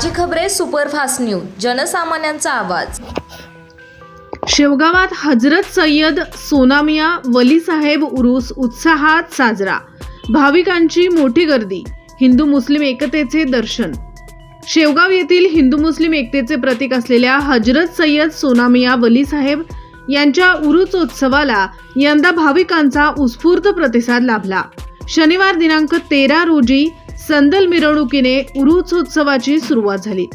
ताजी खबरे superfast news, जनसामान्यांचा आवाज। शेवगावात हजरत सय्यद सोनामिया वली साहेब उरूस उत्साहात साजरा। भाविकांची मोठी गर्दी, हिंदू मुस्लिम एकतेचे दर्शन। शेवगाव येथील हिंदू मुस्लिम एकतेचे प्रतीक असलेल्या हजरत सय्यद सोनामिया वली साहेब यांच्या उरूस उत्सवाला यंदा भाविकांचा उत्स्फूर्त प्रतिसाद लाभला। शनिवार दिनांक 13 रोजी संदल मिरवणुकीने उरूस उत्सवाची सुरुवात झाली।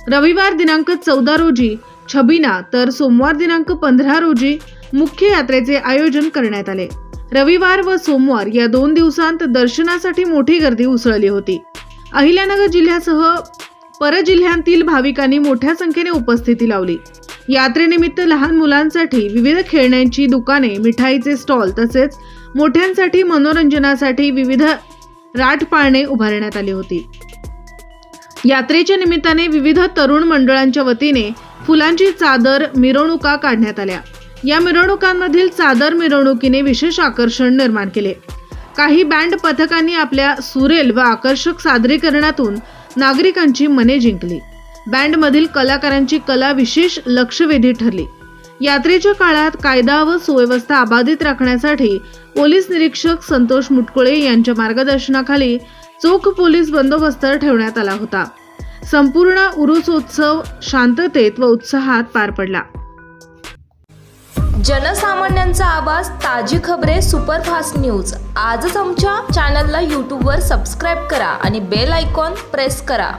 रविवार दिनांक 14 रोजी छबिना तर सोमवार दिनांक 15 रोजी मुख्य यात्रेचे आयोजन करण्यात आले। रविवार व सोमवार या 2 दिवसांत दर्शनासाठी मोठी गर्दी उसळली होती। अहिल्यानगर जिल्ह्यासह परजिल्ह्यांतील भाविकांनी मोठ्या संख्येने उपस्थिती लावली। यात्रेनिमित्त लहान मुलांसाठी विविध खेळण्यांची दुकाने, मिठाईचे स्टॉल तसेच मोठ्यांसाठी मनोरंजनासाठी विविध राटपाळणे उभारण्यात आली होती। यात्रेच्या निमित्ताने विविध तरुण मंडळांच्या वतीने फुलांची चादर मिरवणुका काढण्यात आल्या। या मिरवणुकांमधील चादर मिरवणुकीने विशेष आकर्षण निर्माण केले। काही बँड पथकांनी आपल्या सुरेल व आकर्षक सादरीकरणातून नागरिकांची मने जिंकली। बँडमधील कलाकारांची कला विशेष लक्षवेधी ठरली। यात्रेच्या काळात कायदा व सुव्यवस्था अबाधित राखण्यासाठी पोलीस निरीक्षक संतोष मुटकुळे यांच्या मार्गदर्शनाखाली चोख पोलीस बंदोबस्त ठेवण्यात आला होता। संपूर्ण उरूस उत्सव शांततेत व उत्साहात पार पडला। जनसामान्यांचा आवाज, ताजी खबरे सुपरफास्ट न्यूज। आजच आमच्या चॅनलला यूट्यूबवर सबस्क्राईब करा आणि बेल आयकॉन प्रेस करा।